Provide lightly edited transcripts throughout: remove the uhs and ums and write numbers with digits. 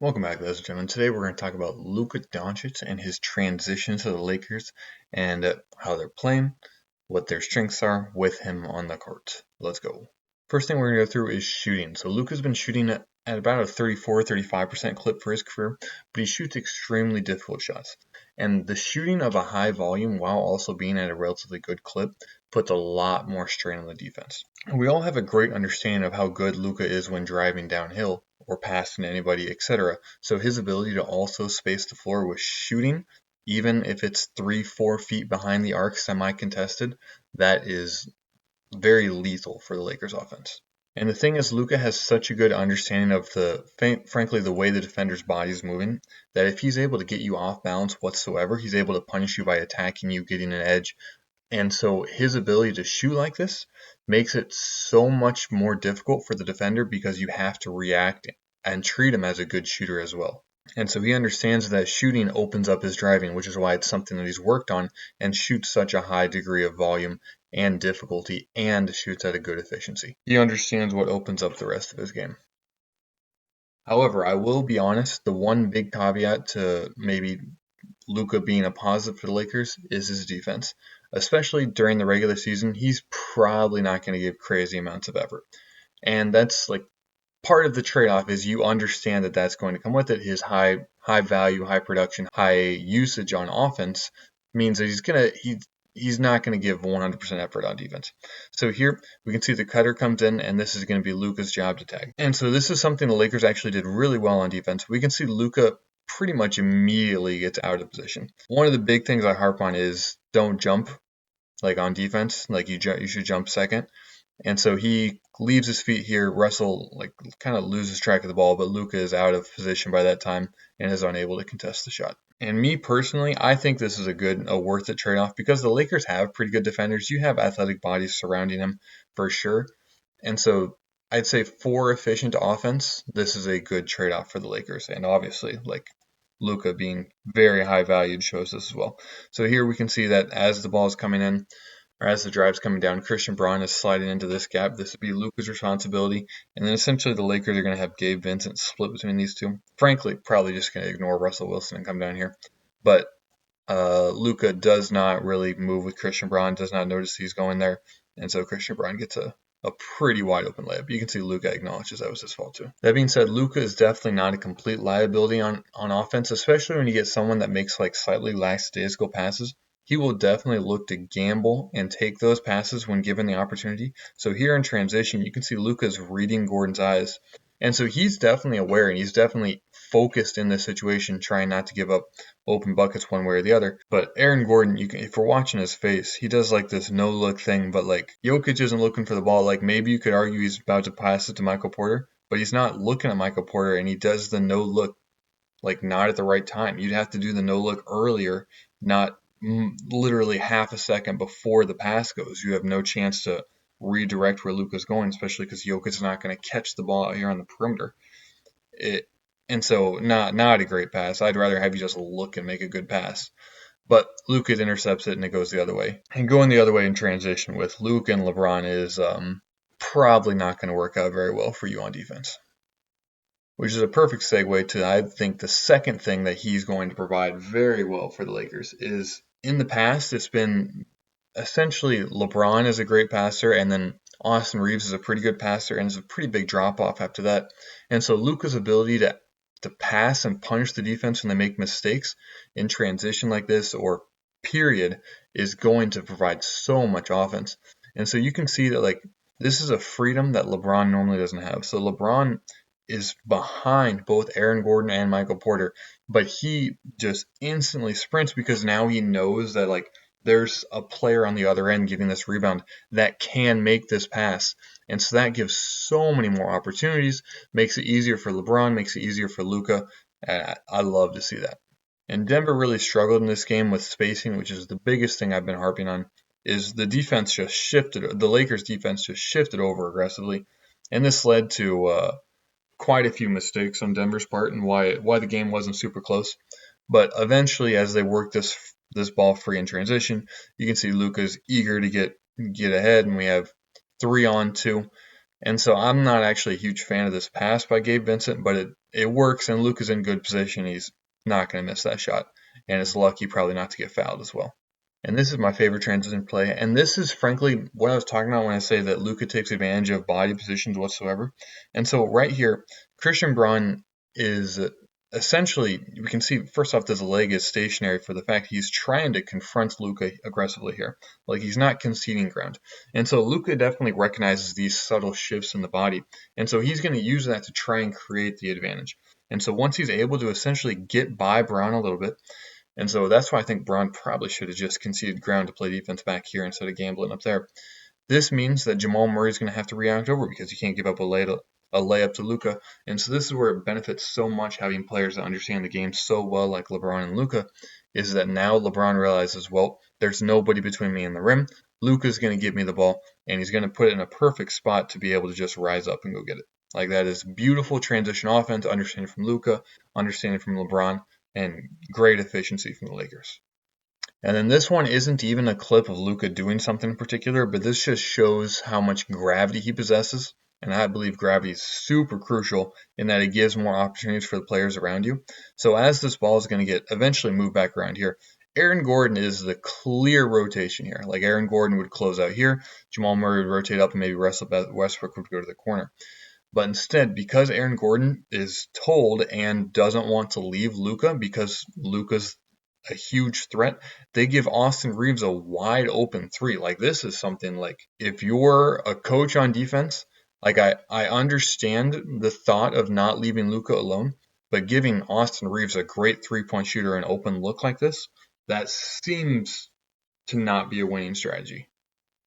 Welcome back, ladies and gentlemen. Today we're going to talk about Luka Dončić and his transition to the Lakers and how they're playing, what their strengths are with him on the court. Let's go. First thing we're going to go through is shooting. So Luka's been shooting at about a 34-35% clip for his career, but he shoots extremely difficult shots. And the shooting of a high volume while also being at a relatively good clip puts a lot more strain on the defense. We all have a great understanding of how good Luka is when driving downhill or passing anybody, etc. So his ability to also space the floor with shooting, even if it's 3-4 feet behind the arc semi-contested, that is very lethal for the Lakers offense. And the thing is, Luka has such a good understanding of frankly, the way the defender's body is moving, that if he's able to get you off balance whatsoever, he's able to punish you by attacking you, getting an edge. And so his ability to shoot like this makes it so much more difficult for the defender because you have to react and treat him as a good shooter as well. And so he understands that shooting opens up his driving, which is why it's something that he's worked on and shoots such a high degree of volume and difficulty and shoots at a good efficiency. He understands what opens up the rest of his game. However, I will be honest, the one big caveat to maybe Luka being a positive for the Lakers is his defense. Especially during the regular season, he's probably not going to give crazy amounts of effort. And that's like part of the trade-off is you understand that that's going to come with it. His high value, high production, high usage on offense means that he's not going to give 100% effort on defense. So here we can see the cutter comes in, and this is going to be Luka's job to tag. And so this is something the Lakers actually did really well on defense. We can see Luka pretty much immediately gets out of position. One of the big things I harp on is don't jump like on defense. Like you should jump second. And so he leaves his feet here. Russell like kind of loses track of the ball, but Luka is out of position by that time and is unable to contest the shot. And me personally, I think this is a worth it trade-off because the Lakers have pretty good defenders. You have athletic bodies surrounding him for sure. And so I'd say for efficient offense, this is a good trade-off for the Lakers. And obviously, like Luka being very high valued shows this as well. So here we can see that as the ball is coming in, or as the drive's coming down, Christian Braun is sliding into this gap. This would be Luka's responsibility. And then essentially the Lakers are going to have Gabe Vincent split between these two. Frankly, probably just going to ignore Russell Wilson and come down here. But Luka does not really move with Christian Braun, does not notice he's going there. And so Christian Braun gets a pretty wide open layup. You can see Luka acknowledges that was his fault too. That being said, Luka is definitely not a complete liability on offense, especially when you get someone that makes like slightly lackadaisical passes. He will definitely look to gamble and take those passes when given the opportunity. So here in transition, you can see Luka's reading Gordon's eyes. And so he's definitely aware and he's definitely focused in this situation, trying not to give up open buckets one way or the other. But Aaron Gordon, if we're watching his face, he does like this no-look thing. But like Jokic isn't looking for the ball. Like maybe you could argue he's about to pass it to Michael Porter, but he's not looking at Michael Porter and he does the no-look like not at the right time. You'd have to do the no-look earlier, not literally half a second before the pass goes. You have no chance to redirect where Luka's going, especially because Jokic's not going to catch the ball out here on the perimeter. And so not a great pass. I'd rather have you just look and make a good pass. But Luka intercepts it and it goes the other way. And going the other way in transition with Luka and LeBron is probably not going to work out very well for you on defense. Which is a perfect segue to, I think, the second thing that he's going to provide very well for the Lakers is in the past, it's been essentially LeBron is a great passer, and then Austin Reeves is a pretty good passer, and it's a pretty big drop-off after that. And so Luka's ability to pass and punish the defense when they make mistakes in transition like this or period is going to provide so much offense. And so you can see that like this is a freedom that LeBron normally doesn't have. So LeBron is behind both Aaron Gordon and Michael Porter, but he just instantly sprints because now he knows that like there's a player on the other end getting this rebound that can make this pass. And so that gives so many more opportunities, makes it easier for LeBron, makes it easier for Luka. I love to see that. And Denver really struggled in this game with spacing, which is the biggest thing I've been harping on, is the defense just shifted. The Lakers defense just shifted over aggressively. And this led to quite a few mistakes on Denver's part and why the game wasn't super close. But eventually, as they work this ball free in transition, you can see Luka's eager to get ahead, and we have 3-on-2. And so I'm not actually a huge fan of this pass by Gabe Vincent, but it works and Luka's in good position. He's not going to miss that shot. And it's lucky probably not to get fouled as well. And this is my favorite transition play. And this is frankly what I was talking about when I say that Luka takes advantage of body positions whatsoever. And so right here, Christian Braun is essentially, we can see first off, this leg is stationary for the fact he's trying to confront Luka aggressively here. Like he's not conceding ground. And so Luka definitely recognizes these subtle shifts in the body. And so he's going to use that to try and create the advantage. And so once he's able to essentially get by Braun a little bit, and so that's why I think Braun probably should have just conceded ground to play defense back here instead of gambling up there. This means that Jamal Murray is going to have to react over because he can't give up a layup to Luka. And so this is where it benefits so much having players that understand the game so well like LeBron and Luka, is that now LeBron realizes, well, there's nobody between me and the rim. Luka's going to give me the ball, and he's going to put it in a perfect spot to be able to just rise up and go get it. Like that is beautiful transition offense, understanding from Luka, understanding from LeBron, and great efficiency from the Lakers. And then this one isn't even a clip of Luka doing something in particular, but this just shows how much gravity he possesses. And I believe gravity is super crucial in that it gives more opportunities for the players around you. So as this ball is going to get eventually moved back around here, Aaron Gordon is the clear rotation here. Like Aaron Gordon would close out here, Jamal Murray would rotate up, and maybe Russell Westbrook would go to the corner. But instead, because Aaron Gordon is told and doesn't want to leave Luka because Luka's a huge threat, they give Austin Reeves a wide open three. Like this is something like if you're a coach on defense, like I understand the thought of not leaving Luka alone, but giving Austin Reeves a great 3-point shooter an open look like this, that seems to not be a winning strategy.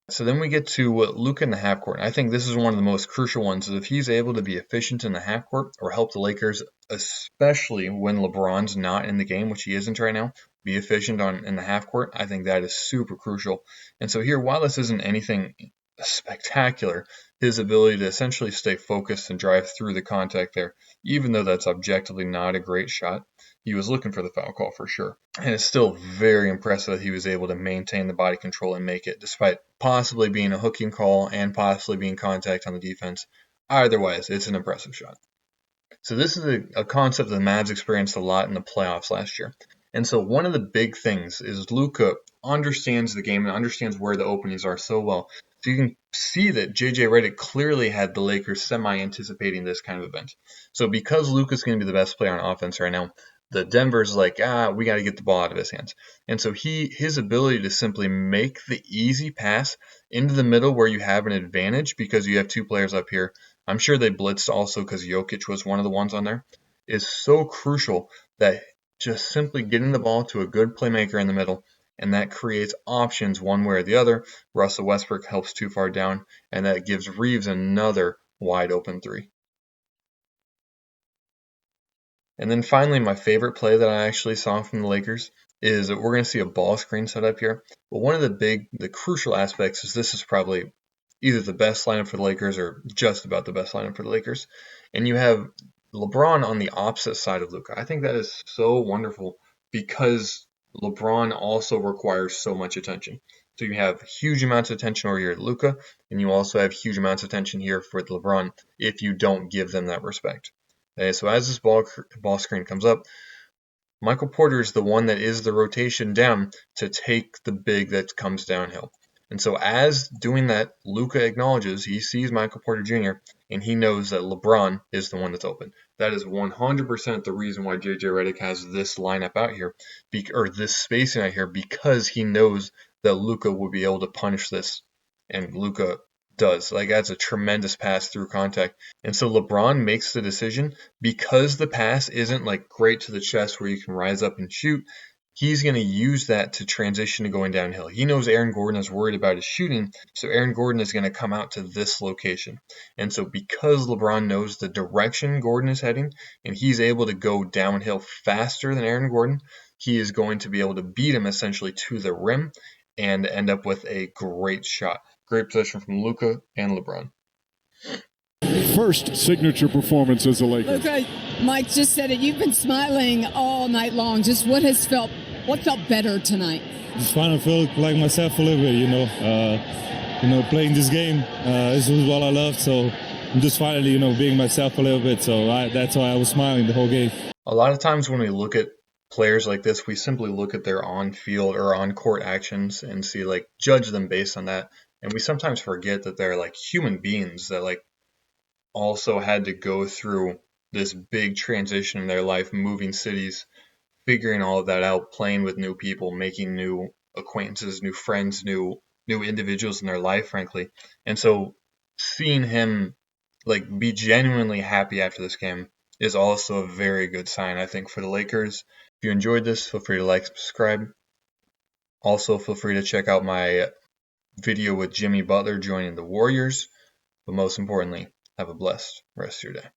So then we get to Luka in the half court. I think this is one of the most crucial ones. If he's able to be efficient in the half court or help the Lakers, especially when LeBron's not in the game, which he isn't right now, be efficient in the half court, I think that is super crucial. And so here, while this isn't anything spectacular, his ability to essentially stay focused and drive through the contact there, even though that's objectively not a great shot, he was looking for the foul call for sure. And it's still very impressive that he was able to maintain the body control and make it, despite possibly being a hooking call and possibly being contact on the defense. Otherwise, it's an impressive shot. So this is a concept that the Mavs experienced a lot in the playoffs last year. And so one of the big things is Luka understands the game and understands where the openings are so well. So you can see that JJ Redick clearly had the Lakers semi-anticipating this kind of event. So because Luka's going to be the best player on offense right now, the Denver's like, we got to get the ball out of his hands. And so his ability to simply make the easy pass into the middle where you have an advantage because you have two players up here, I'm sure they blitzed also because Jokic was one of the ones on there, is so crucial that just simply getting the ball to a good playmaker in the middle, and that creates options one way or the other. Russell Westbrook helps too far down, and that gives Reeves another wide open three. And then finally, my favorite play that I actually saw from the Lakers is that we're going to see a ball screen set up here. But one of the crucial aspects is this is probably either the best lineup for the Lakers or just about the best lineup for the Lakers. And you have LeBron on the opposite side of Luka. I think that is so wonderful because LeBron also requires so much attention. So you have huge amounts of attention over here at Luka, and you also have huge amounts of attention here for LeBron if you don't give them that respect. Okay, so as this ball screen comes up, Michael Porter is the one that is the rotation down to take the big that comes downhill. And so as doing that, Luka acknowledges he sees Michael Porter Jr. and he knows that LeBron is the one that's open. That is 100% the reason why JJ Redick has this lineup out here, or this spacing out here, because he knows that Luka will be able to punish this, and Luka does. Like, that's a tremendous pass through contact. And so LeBron makes the decision because the pass isn't like great to the chest where you can rise up and shoot. He's going to use that to transition to going downhill. He knows Aaron Gordon is worried about his shooting, so Aaron Gordon is going to come out to this location. And so because LeBron knows the direction Gordon is heading, and he's able to go downhill faster than Aaron Gordon, he is going to be able to beat him essentially to the rim and end up with a great shot. Great possession from Luka and LeBron. First signature performance as a Laker. Luka, Mike just said it. You've been smiling all night long. Just what felt better tonight? Just trying to feel like myself a little bit, playing this game. This was what I love, so I'm just finally, being myself a little bit. So that's why I was smiling the whole game. A lot of times when we look at players like this, we simply look at their on-field or on-court actions and see, like, judge them based on that. And we sometimes forget that they're like human beings that like also had to go through this big transition in their life, moving cities, figuring all of that out, playing with new people, making new acquaintances, new friends, new individuals in their life, frankly. And so seeing him like be genuinely happy after this game is also a very good sign, I think, for the Lakers. If you enjoyed this, feel free to like, subscribe. Also, feel free to check out my video with Jimmy Butler joining the Warriors. But most importantly, have a blessed rest of your day.